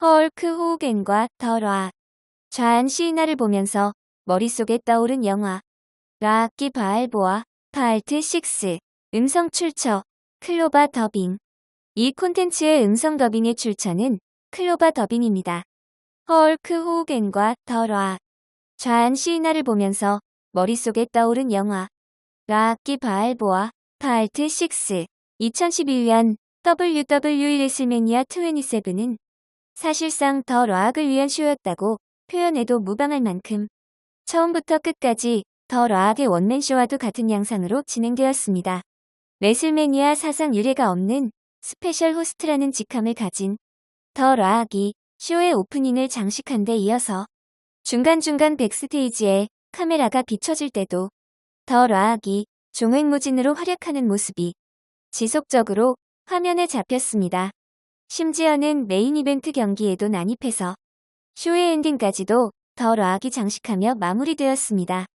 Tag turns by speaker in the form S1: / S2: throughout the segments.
S1: 헐크 호우겐과 더 라. 좌안 시이나를 보면서 머릿속에 떠오른 영화. 라악기 바알보아, 파알트 6, 음성 출처, 클로바 더빙. 이 콘텐츠의 음성 더빙의 출처는 클로바 더빙입니다. 헐크 호우겐과 더 라. 좌안 시이나를 보면서 머릿속에 떠오른 영화. 라악기 바알보아, 파알트 6, 2011년 WWE 레슬매니아 27은 사실상 더 라악을 위한 쇼였다고 표현해도 무방할 만큼 처음부터 끝까지 더 라악의 원맨쇼와도 같은 양상으로 진행되었습니다. 레슬매니아 사상 유례가 없는 스페셜 호스트라는 직함을 가진 더 라악이 쇼의 오프닝을 장식한 데 이어서 중간중간 백스테이지에 카메라가 비춰질 때도 더 라악이 종횡무진으로 활약하는 모습이 지속적으로 화면에 잡혔습니다. 심지어는 메인 이벤트 경기에도 난입해서 쇼의 엔딩까지도 더 라악이 장식하며 마무리되었습니다.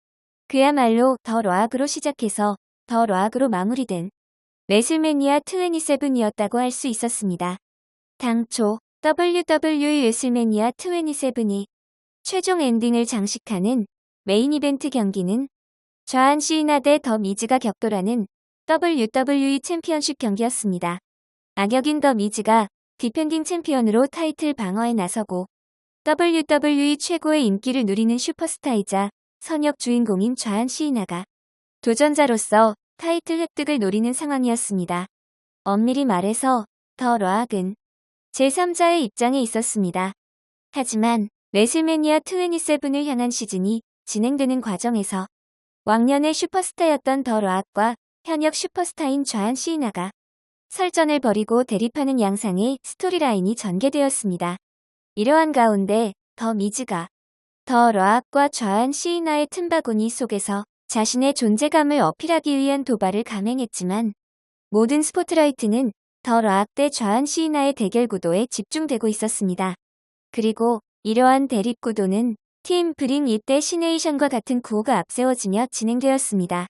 S1: 그야말로 더 라악으로 시작해서 더 라악으로 마무리된 레슬매니아 27이었다고 할 수 있었습니다. 당초 WWE 레슬매니아 27이 최종 엔딩을 장식하는 메인 이벤트 경기는 좌안 시이나 대 더 미즈가 격돌하는 WWE 챔피언십 경기였습니다. 악역인 더 미즈가 디펜딩 챔피언으로 타이틀 방어에 나서고 WWE 최고의 인기를 누리는 슈퍼스타이자 선역 주인공인 좌안 시이나가 도전자로서 타이틀 획득을 노리는 상황이었습니다. 엄밀히 말해서 더 라악은 제3자의 입장에 있었습니다. 하지만 레슬매니아 27을 향한 시즌이 진행되는 과정에서 왕년의 슈퍼스타였던 더 라악과 현역 슈퍼스타인 좌안 시이나가 설전을 벌이고 대립하는 양상의 스토리라인이 전개되었습니다. 이러한 가운데 더 미즈가 더 라악과 좌안 시이나의 틈바구니 속에서 자신의 존재감을 어필하기 위한 도발을 감행했지만 모든 스포트라이트는 더 라악 대 좌안 시이나의 대결 구도에 집중되고 있었습니다. 그리고 이러한 대립 구도는 팀 브링 잇 대 시네이션과 같은 구호가 앞세워지며 진행되었습니다.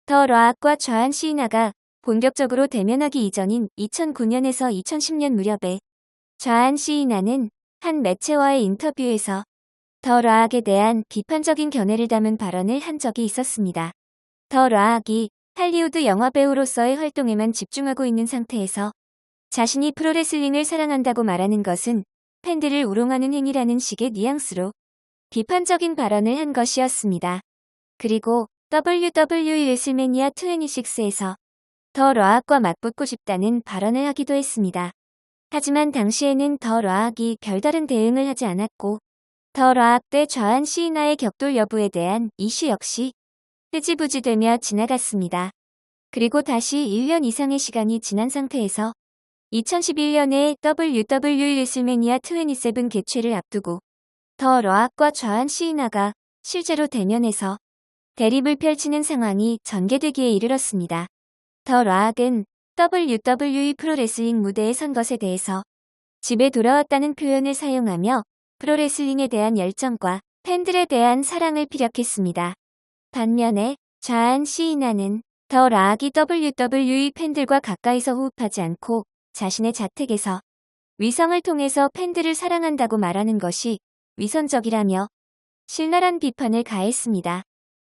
S1: 더 라악과 좌안 시이나가 본격적으로 대면하기 이전인 2009년에서 2010년 무렵에 좌안 시이나는 한 매체와의 인터뷰에서 더 라악에 대한 비판적인 견해를 담은 발언을 한 적이 있었습니다. 더 라악이 할리우드 영화배우로서의 활동에만 집중하고 있는 상태에서 자신이 프로레슬링을 사랑한다고 말하는 것은 팬들을 우롱하는 행위라는 식의 뉘앙스로 비판적인 발언을 한 것이었습니다. 그리고 WWE 레슬매니아 26에서 더 라악과 맞붙고 싶다는 발언을 하기도 했습니다. 하지만 당시에는 더 라악이 별다른 대응을 하지 않았고 더 라악 대 좌안 시이나의 격돌 여부에 대한 이슈 역시 흐지부지되며 지나갔습니다. 그리고 다시 1년 이상의 시간이 지난 상태에서 2011년에 WWE 레슬매니아 27 개최를 앞두고 더 라악과 좌안 시이나가 실제로 대면해서 대립을 펼치는 상황이 전개되기에 이르렀습니다. 더 라악은 WWE 프로레슬링 무대에 선 것에 대해서 집에 돌아왔다는 표현을 사용하며 프로레슬링에 대한 열정과 팬들에 대한 사랑을 피력했습니다. 반면에 좌안 시이나는 더 라악이 WWE 팬들과 가까이서 호흡하지 않고 자신의 자택에서 위성을 통해서 팬들을 사랑한다고 말하는 것이 위선적이라며 신랄한 비판을 가했습니다.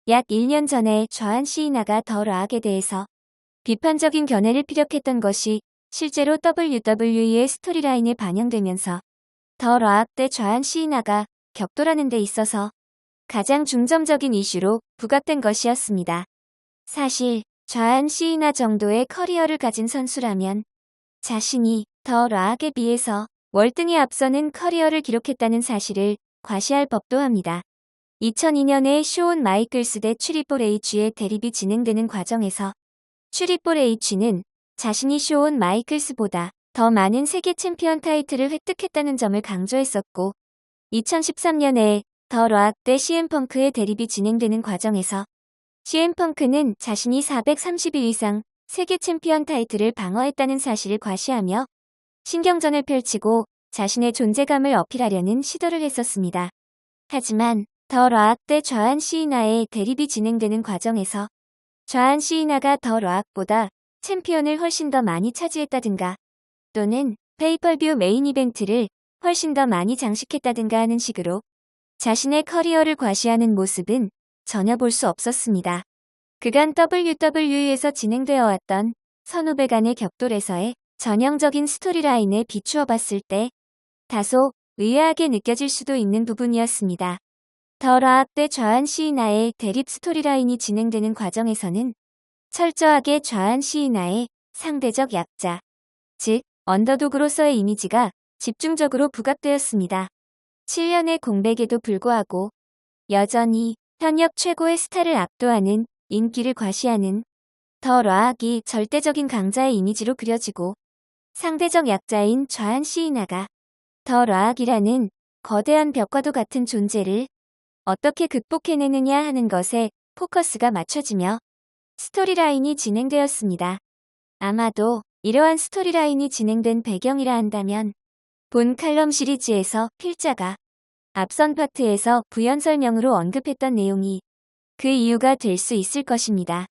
S1: 약 1년 전에 좌안 시이나가 더 라악에 대해서 비판적인 견해를 피력했던 것이 실제로 WWE의 스토리라인에 반영되면서 더 라악 대 좌안 시이나가 격돌하는 데 있어서 가장 중점적인 이슈로 부각된 것이었습니다. 사실 좌안 시이나 정도의 커리어를 가진 선수라면 자신이 더 라악에 비해서 월등히 앞서는 커리어를 기록했다는 사실을 과시할 법도 합니다. 2002년에 쇼온 마이클스 대 트리플 H의 대립이 진행되는 과정에서 트리플 H는 자신이 쇼온 마이클스보다 더 많은 세계 챔피언 타이틀을 획득했다는 점을 강조했었고 2013년에 더 라악 대 CM 펑크의 대립이 진행되는 과정에서 CM 펑크는 자신이 430일 이상 세계 챔피언 타이틀을 방어했다는 사실을 과시하며 신경전을 펼치고 자신의 존재감을 어필하려는 시도를 했었습니다. 하지만 더 라악 대 좌안 시이나의 대립이 진행되는 과정에서 좌안 시이나가 더 라악보다 챔피언을 훨씬 더 많이 차지했다든가 또는 페이퍼뷰 메인 이벤트를 훨씬 더 많이 장식했다든가 하는 식으로 자신의 커리어를 과시하는 모습은 전혀 볼 수 없었습니다. 그간 WWE에서 진행되어 왔던 선후배 간의 격돌에서의 전형적인 스토리라인에 비추어 봤을 때 다소 의아하게 느껴질 수도 있는 부분이었습니다. 더 라악 대 좌한 시이나의 대립 스토리라인이 진행되는 과정에서는 철저하게 좌한 시이나의 상대적 약자, 즉 언더독으로서의 이미지가 집중적으로 부각되었습니다. 7년의 공백에도 불구하고 여전히 현역 최고의 스타를 압도하는 인기를 과시하는 더 라악이 절대적인 강자의 이미지로 그려지고 상대적 약자인 좌한 시이나가 더 라악이라는 거대한 벽과도 같은 존재를 어떻게 극복해내느냐 하는 것에 포커스가 맞춰지며 스토리라인이 진행되었습니다. 아마도 이러한 스토리라인이 진행된 배경이라 한다면 본 칼럼 시리즈에서 필자가 앞선 파트에서 부연 설명으로 언급했던 내용이 그 이유가 될 수 있을 것입니다.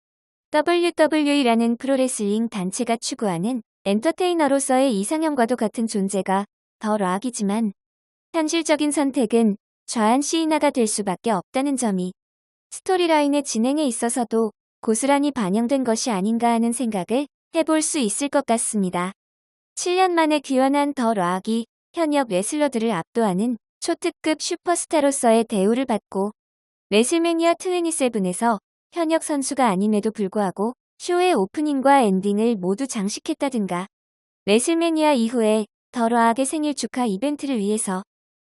S1: WWE라는 프로레슬링 단체가 추구하는 엔터테이너로서의 이상형과도 같은 존재가 더 라악이지만 현실적인 선택은 좌한 시이나가 될 수밖에 없다는 점이 스토리라인의 진행에 있어서도 고스란히 반영된 것이 아닌가 하는 생각을 해볼 수 있을 것 같습니다. 7년 만에 귀환한 더 라악이 현역 레슬러들을 압도하는 초특급 슈퍼스타로서의 대우를 받고 레슬매니아 27에서 현역 선수가 아님에도 불구하고 쇼의 오프닝과 엔딩을 모두 장식했다든가 레슬매니아 이후에 더 라악의 생일 축하 이벤트를 위해서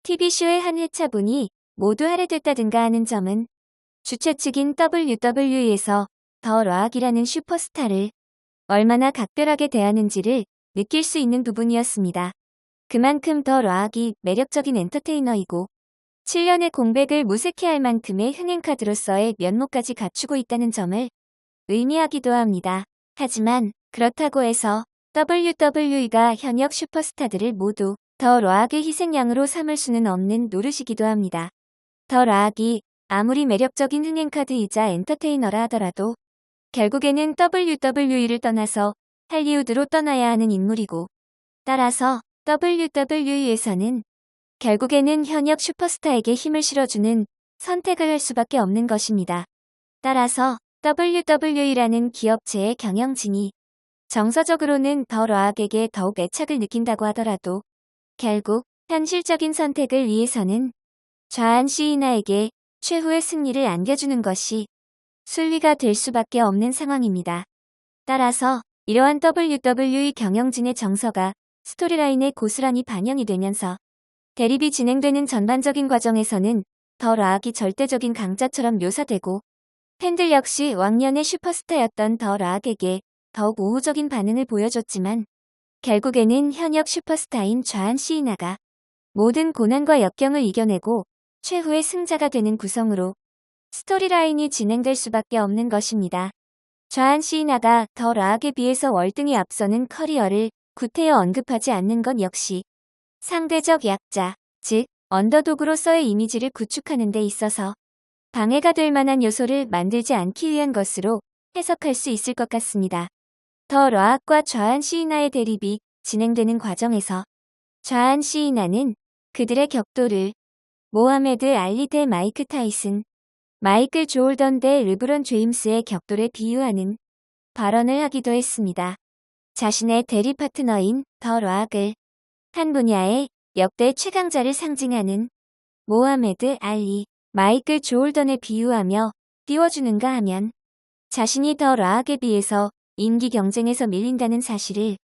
S1: TV쇼의 한 회차분이 모두 할애됐다든가 하는 점은 주최 측인 WWE에서 더 라악이라는 슈퍼스타를 얼마나 각별하게 대하는지를 느낄 수 있는 부분이었습니다. 그만큼 더 라악이 매력적인 엔터테이너이고 7년의 공백을 무색해할 만큼의 흥행카드로서의 면모까지 갖추고 있다는 점을 의미하기도 합니다. 하지만 그렇다고 해서 WWE가 현역 슈퍼스타들을 모두 더 라악의 희생양으로 삼을 수는 없는 노릇이기도 합니다. 더 라악이 아무리 매력적인 흥행카드이자 엔터테이너라 하더라도 결국에는 WWE를 떠나서 할리우드로 떠나야 하는 인물이고 따라서 WWE에서는 결국에는 현역 슈퍼스타에게 힘을 실어주는 선택을 할 수밖에 없는 것입니다. 따라서 WWE라는 기업체의 경영진이 정서적으로는 더 라악에게 더욱 애착을 느낀다고 하더라도 결국 현실적인 선택을 위해서는 좌한 시이나에게 최후의 승리를 안겨주는 것이 순리가 될 수밖에 없는 상황입니다. 따라서 이러한 WWE 경영진의 정서가 스토리라인에 고스란히 반영이 되면서 대립이 진행되는 전반적인 과정에서는 더 라악이 절대적인 강자처럼 묘사되고 팬들 역시 왕년의 슈퍼스타였던 더 라악에게 더욱 우호적인 반응을 보여줬지만 결국에는 현역 슈퍼스타인 좌한 시이나가 모든 고난과 역경을 이겨내고 최후의 승자가 되는 구성으로 스토리라인이 진행될 수밖에 없는 것입니다. 좌한 시이나가 더 라악에 비해서 월등히 앞서는 커리어를 구태여 언급하지 않는 것 역시 상대적 약자, 즉 언더독으로서의 이미지를 구축하는 데 있어서 방해가 될 만한 요소를 만들지 않기 위한 것으로 해석할 수 있을 것 같습니다. 더 라악과 좌한 시이나의 대립이 진행되는 과정에서 좌한 시이나는 그들의 격돌을 모하메드 알리 대 마이크 타이슨, 마이클 조울던 대 르브론 제임스의 격돌에 비유하는 발언을 하기도 했습니다. 자신의 대리 파트너인 더 라악을 한 분야의 역대 최강자를 상징하는 모하메드 알리, 마이클 조울던에 비유하며 띄워주는가 하면 자신이 더 라악에 비해서 인기 경쟁에서 밀린다는 사실을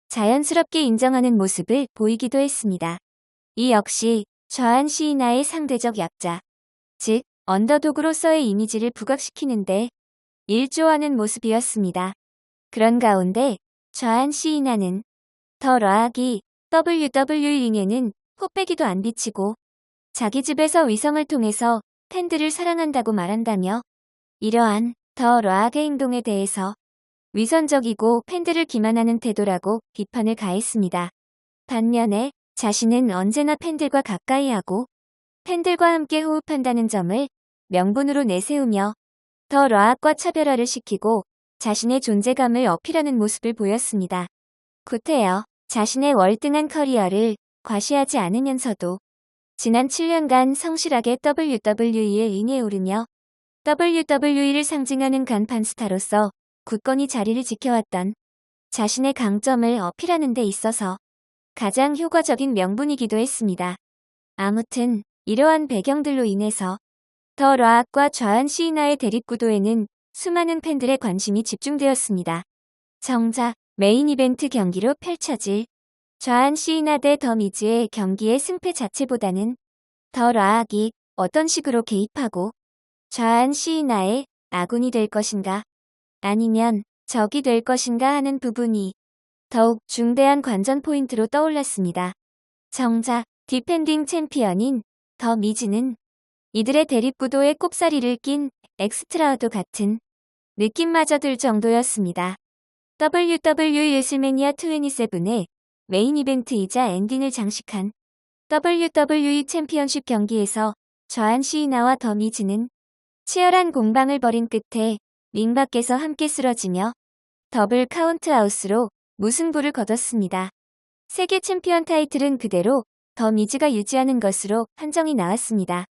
S1: 자연스럽게 인정하는 모습을 보이기도 했습니다. 이 역시 좌한 시이나의 상대적 약자, 즉 언더독으로서의 이미지를 부각시키는데 일조하는 모습이었습니다. 그런 가운데 좌한 시이나는 더 라악이 WWE에는 코빼기도 안 비치고 자기 집에서 위성을 통해서 팬들을 사랑한다고 말한다며 이러한 더 라악의 행동에 대해서 위선적이고 팬들을 기만하는 태도라고 비판을 가했습니다. 반면에 자신은 언제나 팬들과 가까이하고 팬들과 함께 호흡한다는 점을 명분으로 내세우며 더 라악과 차별화를 시키고 자신의 존재감을 어필하는 모습을 보였습니다. 구태여 자신의 월등한 커리어를 과시하지 않으면서도 지난 7년간 성실하게 WWE의 링에 오르며 WWE를 상징하는 간판 스타로서 굳건히 자리를 지켜왔던 자신의 강점을 어필하는 데 있어서 가장 효과적인 명분이기도 했습니다. 아무튼 이러한 배경들로 인해서 더 락과 좌안 시이나의 대립구도에는 수많은 팬들의 관심이 집중되었습니다. 정작 메인 이벤트 경기로 펼쳐질 좌안 시이나 대 더 미즈의 경기의 승패 자체보다는 더 락이 어떤 식으로 개입하고 좌안 시이나의 아군이 될 것인가 아니면 적이 될 것인가 하는 부분이 더욱 중대한 관전 포인트로 떠올랐습니다. 정작 디펜딩 챔피언인 더 미즈는 이들의 대립구도에 꼽사리를 낀 엑스트라우드 같은 느낌마저 들 정도였습니다. WWE 레슬매니아 27의 메인 이벤트이자 엔딩을 장식한 WWE 챔피언십 경기에서 좌안 시이나와 더 미즈는 치열한 공방을 벌인 끝에 링 밖에서 함께 쓰러지며 더블 카운트아웃으로 무승부를 거뒀습니다. 세계 챔피언 타이틀은 그대로 더 미즈가 유지하는 것으로 판정이 나왔습니다.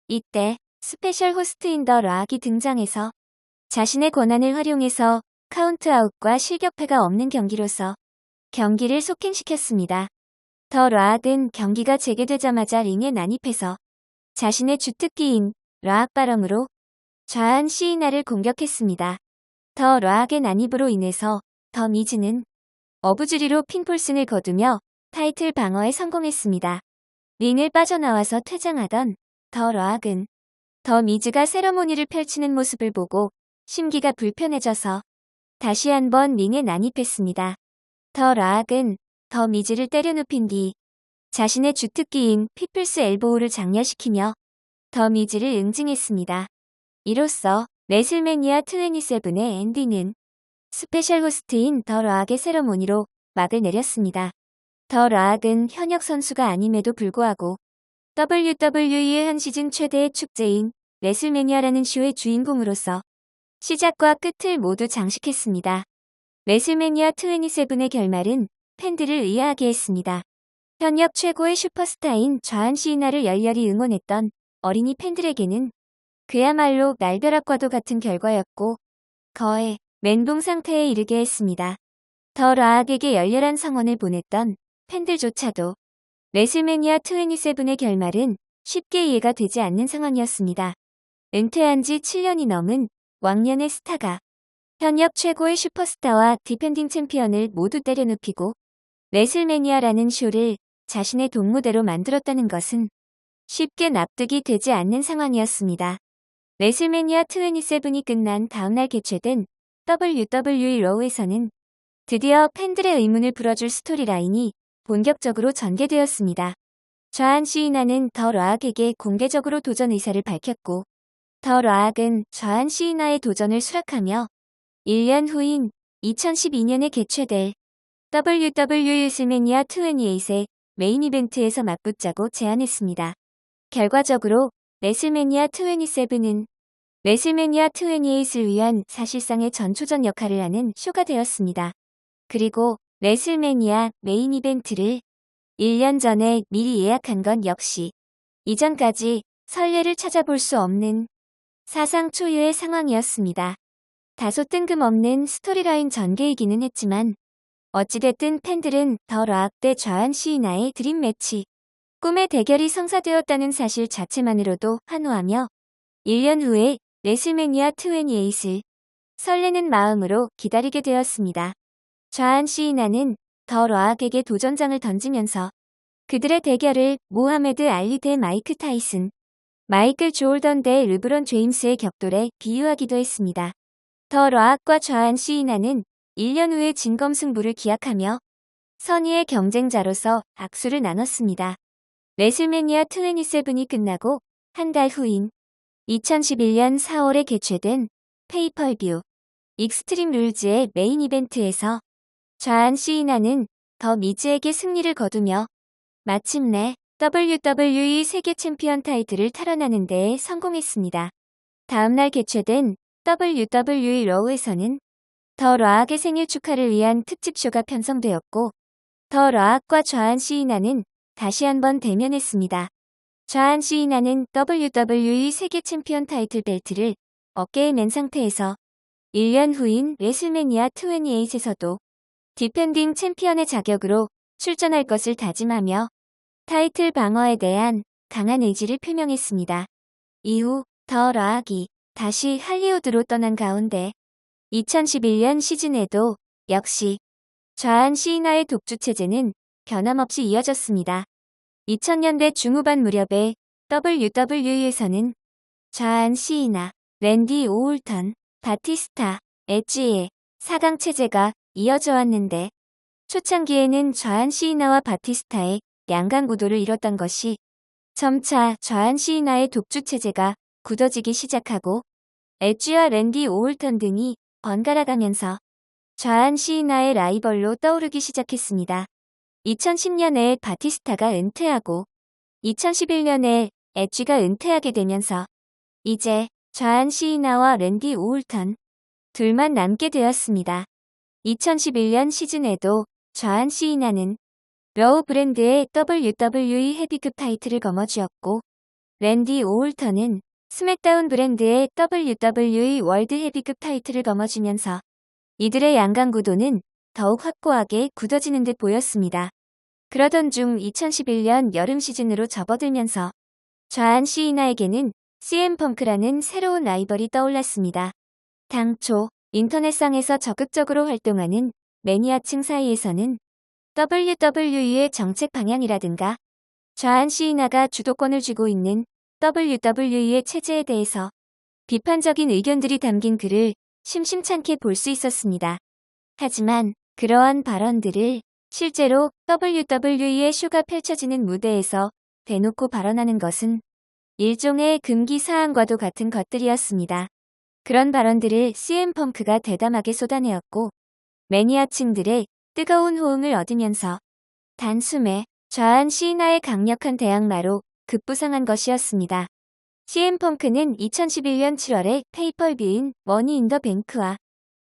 S1: 이때 스페셜 호스트인 더 락이 등장해서 자신의 권한을 활용해서 카운트아웃과 실격패가 없는 경기로서 경기를 속행시켰습니다. 더 락은 경기가 재개되자마자 링에 난입해서 자신의 주특기인 락 바럼으로 좌안 시이나를 공격했습니다. 더 락의 난입으로 인해서 더 미즈는 어부지리로 핀폴승을 거두며 타이틀 방어에 성공했습니다. 링을 빠져나와서 퇴장하던 더 락은 더 미즈가 세러모니를 펼치는 모습을 보고 심기가 불편해져서 다시 한번 링에 난입했습니다. 더 락은 더 미즈를 때려 눕힌 뒤 자신의 주특기인 피플스 엘보우를 장려시키며 더 미즈를 응징했습니다. 이로써 레슬매니아 27의 엔딩은 스페셜 호스트인 더 락의 세러모니로 막을 내렸습니다. 더 락은 현역 선수가 아님에도 불구하고 WWE의 한 시즌 최대의 축제인 레슬매니아라는 쇼의 주인공으로서 시작과 끝을 모두 장식했습니다. 레슬매니아 27의 결말은 팬들을 의아하게 했습니다. 현역 최고의 슈퍼스타인 좌안 시이나를 열렬히 응원했던 어린이 팬들에게는 그야말로 날벼락과도 같은 결과였고 거의 멘붕 상태에 이르게 했습니다. 더 락에게 열렬한 성원을 보냈던 팬들조차도 레슬매니아 27의 결말은 쉽게 이해가 되지 않는 상황이었습니다. 은퇴한 지 7년이 넘은 왕년의 스타가 현역 최고의 슈퍼스타와 디펜딩 챔피언을 모두 때려눕히고 레슬매니아라는 쇼를 자신의 동무대로 만들었다는 것은 쉽게 납득이 되지 않는 상황이었습니다. 레슬매니아 27이 끝난 다음날 개최된 WWE 로우에서는 드디어 팬들의 의문을 풀어줄 스토리라인이 본격적으로 전개되었습니다. 좌안 시이나는 더 락에게 공개적으로 도전 의사를 밝혔고 더 락은 좌안 시이나의 도전을 수락하며 1년 후인 2012년에 개최될 WWE 레슬매니아 28의 메인 이벤트에서 맞붙자고 제안했습니다. 결과적으로 레슬매니아 27은 레슬매니아 28을 위한 사실상의 전초전 역할을 하는 쇼가 되었습니다. 그리고 레슬매니아 메인 이벤트를 1년 전에 미리 예약한 건 역시 이전까지 선례를 찾아볼 수 없는 사상 초유의 상황이었습니다. 다소 뜬금없는 스토리라인 전개이기는 했지만 어찌됐든 팬들은 더 락 대 좌안 시이나의 드림 매치, 꿈의 대결이 성사되었다는 사실 자체만으로도 환호하며 1년 후에 레슬매니아 28을 설레는 마음으로 기다리게 되었습니다. 좌안 시이나는 더 락에게 도전장을 던지면서 그들의 대결을 모하메드 알리 대 마이크 타이슨, 마이클 조르던 대 르브론 제임스의 격돌에 비유하기도 했습니다. 더 락과 좌안 시이나는 1년 후에 진검승부를 기약하며 선의의 경쟁자로서 악수를 나눴습니다. 레슬매니아 27이 끝나고 한 달 후인 2011년 4월에 개최된 페이펄뷰 익스트림 룰즈의 메인 이벤트에서 좌안 시이나는 더 미즈에게 승리를 거두며 마침내 WWE 세계 챔피언 타이틀을 탈환하는 데에 성공했습니다. 다음날 개최된 WWE 로우에서는 더 락의 생일 축하를 위한 특집쇼가 편성되었고 더 락과 좌안 시이나는 다시 한번 대면했습니다. 좌안 시이나는 WWE 세계 챔피언 타이틀 벨트를 어깨에 맨 상태에서 1년 후인 레슬매니아 28에서도 디펜딩 챔피언의 자격으로 출전할 것을 다짐하며 타이틀 방어에 대한 강한 의지를 표명했습니다. 이후 더 라악이 다시 할리우드로 떠난 가운데 2011년 시즌에도 역시 좌안 시이나의 독주 체제는 변함없이 이어졌습니다. 2000년대 중후반 무렵에 WWE에서는 좌안 시이나, 랜디 오울턴, 바티스타, 엣지의 4강 체제가 이어져 왔는데 초창기에는 좌안 시이나와 바티스타의 양강 구도를 이뤘던 것이 점차 좌안 시이나의 독주 체제가 굳어지기 시작하고 엣지와 랜디 오울턴 등이 번갈아가면서 좌안 시이나의 라이벌로 떠오르기 시작했습니다. 2010년에 바티스타가 은퇴하고 2011년에 엣지가 은퇴하게 되면서 이제 좌안 시이나와 랜디 오울턴 둘만 남게 되었습니다. 2011년 시즌에도 좌안 시이나는 러우 브랜드의 WWE 헤비급 타이틀을 거머쥐었고 랜디 오울턴은 스맥다운 브랜드의 WWE 월드 헤비급 타이틀을 거머쥐면서 이들의 양강 구도는 더욱 확고하게 굳어지는 듯 보였습니다. 그러던 중 2011년 여름 시즌으로 접어들면서 좌안 시이나에게는 CM 펑크라는 새로운 라이벌이 떠올랐습니다. 당초 인터넷상에서 적극적으로 활동하는 매니아층 사이에서는 WWE의 정책 방향이라든가 좌안 시이나가 주도권을 쥐고 있는 WWE의 체제에 대해서 비판적인 의견들이 담긴 글을 심심찮게 볼 수 있었습니다. 하지만 그러한 발언들을 실제로 WWE의 쇼가 펼쳐지는 무대에서 대놓고 발언하는 것은 일종의 금기 사항과도 같은 것들이었습니다. 그런 발언들을 CM 펑크가 대담하게 쏟아내었고 매니아층들의 뜨거운 호응을 얻으면서 단숨에 좌안 시이나의 강력한 대항마로 급부상한 것이었습니다. CM 펑크는 2011년 7월에 페이펄뷰인 머니 인 더 뱅크와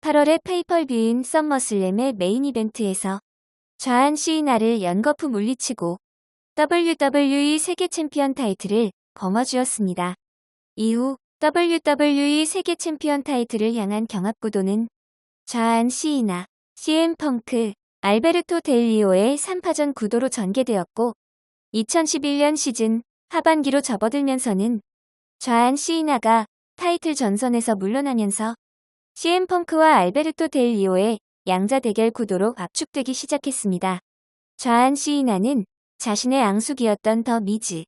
S1: 8월에 페이펄뷰인 썸머슬램의 메인 이벤트에서 좌안 시이나를 연거푸 물리치고 WWE 세계 챔피언 타이틀을 거머쥐었습니다. 이후 WWE 세계 챔피언 타이틀을 향한 경합구도는 좌안 시이나, CM 펑크, 알베르토 델 리오의 3파전 구도로 전개되었고 2011년 시즌 하반기로 접어들면서는 좌안 시이나가 타이틀 전선에서 물러나면서 CM 펑크와 알베르토 델 리오의 양자 대결 구도로 압축되기 시작했습니다. 좌안 시이나는 자신의 앙숙이었던 더 미즈,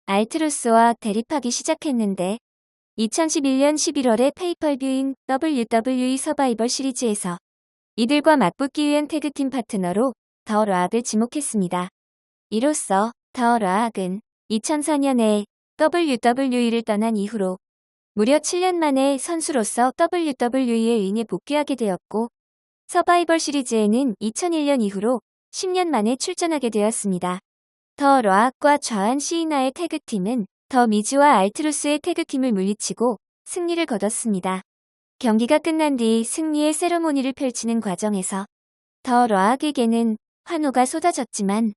S1: 알트루스와 대립하기 시작했는데 2011년 11월에 페이펄뷰인 WWE 서바이벌 시리즈에서 이들과 맞붙기 위한 태그팀 파트너로 더 라악을 지목했습니다. 이로써 더 라악은 2004년에 WWE를 떠난 이후로 무려 7년 만에 선수로서 WWE의 링에 복귀하게 되었고 서바이벌 시리즈에는 2001년 이후로 10년 만에 출전하게 되었습니다. 더 라악과 좌안 시이나의 태그팀은 더 미즈와 알트루스의 태그팀을 물리치고 승리를 거뒀습니다. 경기가 끝난 뒤 승리의 세레모니를 펼치는 과정에서 더 라악에게는 환호가 쏟아졌지만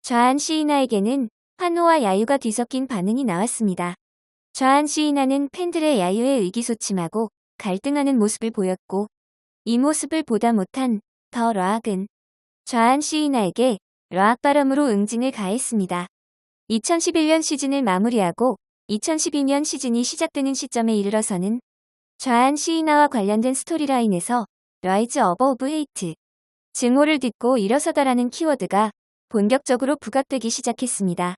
S1: 좌안 시이나에게는 환호와 야유가 뒤섞인 반응이 나왔습니다. 좌안 시이나는 팬들의 야유에 의기소침하고 갈등하는 모습을 보였고 이 모습을 보다 못한 더 라악은 좌안 시이나에게 라악 바람으로 응징을 가했습니다. 2011년 시즌을 마무리하고 2012년 시즌이 시작되는 시점에 이르러서는 좌안 시이나와 관련된 스토리라인에서 라이즈 어버브 헤이트, 증오를 딛고 일어서다라는 키워드가 본격적으로 부각되기 시작했습니다.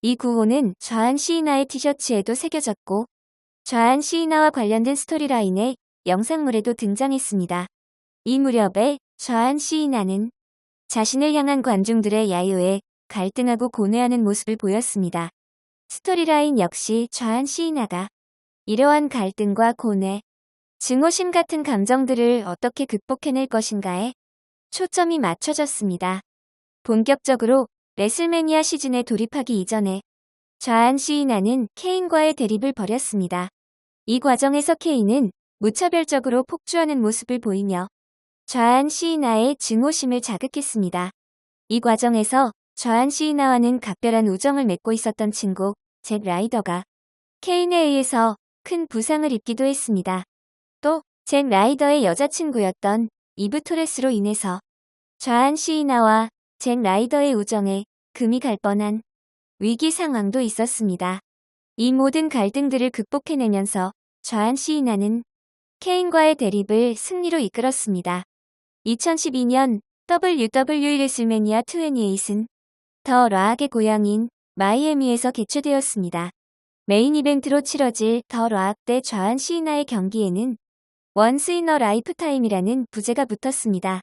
S1: 이 구호는 좌안 시이나의 티셔츠에도 새겨졌고 좌안 시이나와 관련된 스토리라인의 영상물에도 등장했습니다. 이 무렵에 좌안 시이나는 자신을 향한 관중들의 야유에 갈등하고 고뇌하는 모습을 보였습니다. 스토리라인 역시 좌안 시이나가 이러한 갈등과 고뇌, 증오심 같은 감정들을 어떻게 극복해낼 것인가에 초점이 맞춰졌습니다. 본격적으로 레슬매니아 시즌에 돌입하기 이전에 좌안 시이나는 케인과의 대립을 벌였습니다. 이 과정에서 케인은 무차별적으로 폭주하는 모습을 보이며 좌안 시이나의 증오심을 자극했습니다. 이 과정에서 좌한 시이나와는 각별한 우정을 맺고 있었던 친구 잭 라이더가 케인에 의해서 큰 부상을 입기도 했습니다. 또 잭 라이더의 여자친구였던 이브 토레스로 인해서 좌한 시이나와 잭 라이더의 우정에 금이 갈 뻔한 위기 상황도 있었습니다. 이 모든 갈등들을 극복해내면서 좌한 시이나는 케인과의 대립을 승리로 이끌었습니다. 2012년 WWE 레슬매니아 28은 더 락의 고향인 마이애미에서 개최되었습니다. 메인 이벤트로 치러질 더 락 대 좌한 시이나의 경기에는 원스 인 어 라이프타임이라는 부제가 붙었습니다.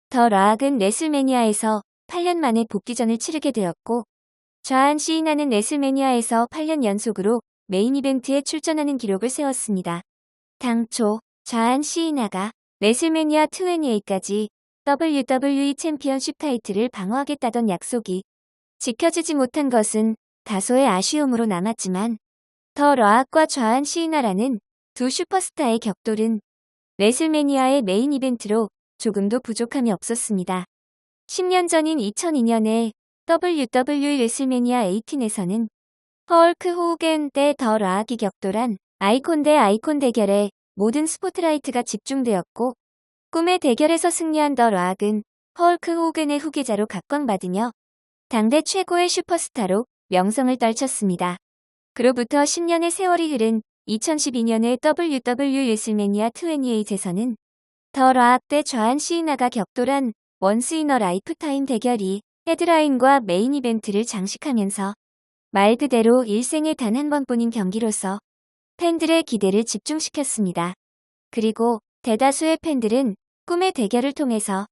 S1: 더 락은 레슬매니아에서 8년 만에 복귀전을 치르게 되었고 좌한 시이나는 레슬매니아에서 8년 연속으로 메인 이벤트에 출전하는 기록을 세웠습니다. 당초 좌한 시이나가 레슬매니아 28까지 WWE 챔피언십 타이틀을 방어하겠다던 약속이 지켜지지 못한 것은 다소의 아쉬움으로 남았지만 더 락과 좌한 시이나라는 두 슈퍼스타의 격돌은 레슬매니아의 메인 이벤트로 조금도 부족함이 없었습니다. 10년 전인 2002년에 WWE 레슬매니아 18에서는 헐크 호겐 대 더 락이 격돌한 아이콘 대 아이콘 대결에 모든 스포트라이트가 집중되었고 꿈의 대결에서 승리한 더 락은 헐크 호겐의 후계자로 각광받으며 당대 최고의 슈퍼스타로 명성을 떨쳤습니다. 그로부터 10년의 세월이 흐른 2012년의 WWE 레슬매니아 28에서는 더 락 대 좌한 시이나가 격돌한 원스 인 어 라이프타임 대결이 헤드라인과 메인 이벤트를 장식하면서 말 그대로 일생에 단 한 번뿐인 경기로서 팬들의 기대를 집중시켰습니다. 그리고 대다수의 팬들은 꿈의 대결을 통해서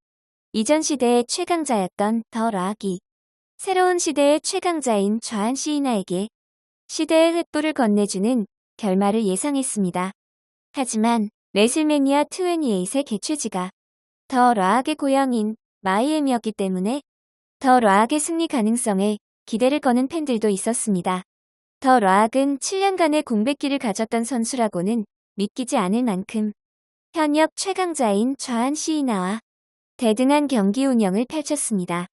S1: 이전 시대의 최강자였던 더 락이 새로운 시대의 최강자인 좌한 시이나에게 시대의 횃불을 건네주는 결말을 예상했습니다. 하지만 레슬매니아 28의 개최지가 더 락의 고향인 마이애미였기 때문에 더 락의 승리 가능성에 기대를 거는 팬들도 있었습니다. 더 락은 7년간의 공백기를 가졌던 선수라고는 믿기지 않을 만큼 현역 최강자인 좌한 시이나와 대등한 경기 운영을 펼쳤습니다.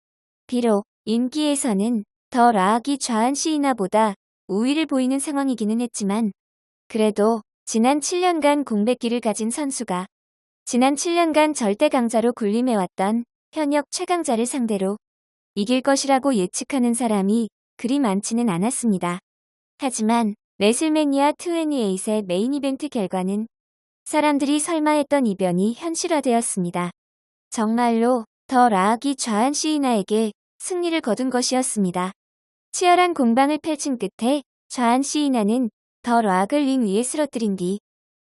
S1: 비록 인기에서는 더 락이 좌한 시이나보다 우위를 보이는 상황이기는 했지만 그래도 지난 7년간 공백기를 가진 선수가 지난 7년간 절대 강자로 군림해왔던 현역 최강자를 상대로 이길 것이라고 예측하는 사람이 그리 많지는 않았습니다. 하지만 레슬매니아 28의 메인 이벤트 결과는 사람들이 설마 했던 이변이 현실화되었습니다. 정말로 더 락이 좌한 시이나에게 승리를 거둔 것이었습니다. 치열한 공방을 펼친 끝에 좌한 시이나는 더 락을 링 위에 쓰러뜨린 뒤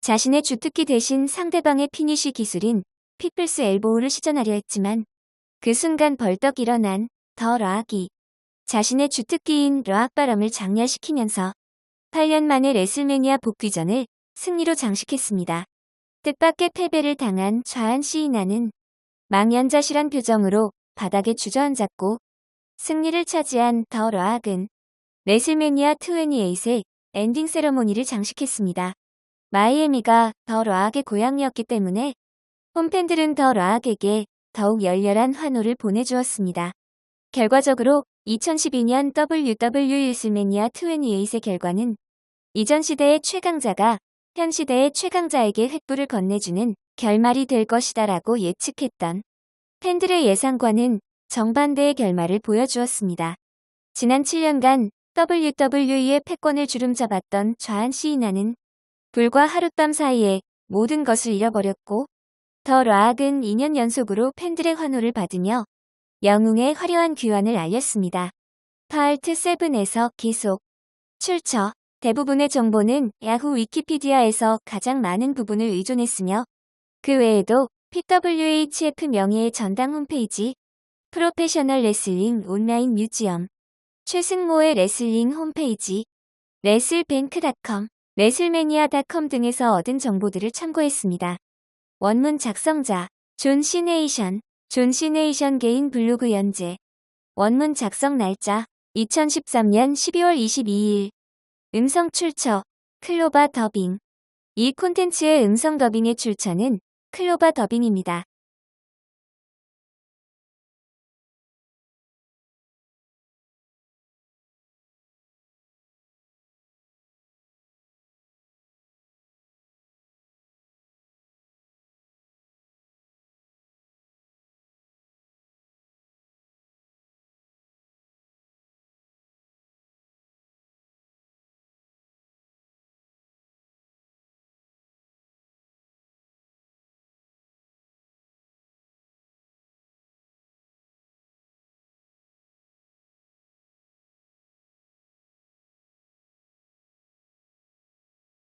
S1: 자신의 주특기 대신 상대방의 피니쉬 기술인 피플스 엘보우를 시전하려 했지만 그 순간 벌떡 일어난 더 락이 자신의 주특기인 락바람을 장렬시키면서 8년 만에 레슬매니아 복귀전을 승리로 장식했습니다. 뜻밖의 패배를 당한 좌한 시이나는 망연자실한 표정으로 바닥에 주저앉았고 승리를 차지한 더 락은 레슬매니아 28의 엔딩 세러모니를 장식했습니다. 마이애미가 더 락의 고향이었기 때문에 홈팬들은 더 락에게 더욱 열렬한 환호를 보내주었습니다. 결과적으로 2012년 WWE 레슬매니아 28의 결과는 이전 시대의 최강자가 현 시대의 최강자에게 횃불을 건네주는 결말이 될 것이다 라고 예측했던 팬들의 예상과는 정반대의 결말을 보여주었습니다. 지난 7년간 WWE의 패권을 주름잡았던 좌한 시이나는 불과 하룻밤 사이에 모든 것을 잃어버렸고 더 락은 2년 연속으로 팬들의 환호를 받으며 영웅의 화려한 귀환을 알렸습니다. 파트 7에서 기속 출처 대부분의 정보는 야후 위키피디아에서 가장 많은 부분을 의존했으며 그 외에도 PWHF 명예의 전당 홈페이지, 프로페셔널 레슬링 온라인 뮤지엄, 최승모의 레슬링 홈페이지, 레슬뱅크닷컴, 레슬매니아닷컴 등에서 얻은 정보들을 참고했습니다. 원문 작성자 존 시네이션, 존 시네이션 개인 블로그 연재. 원문 작성 날짜 2013년 12월 22일. 음성 출처 클로바 더빙. 이 콘텐츠의 음성 더빙의 출처는 클로바 더빙입니다.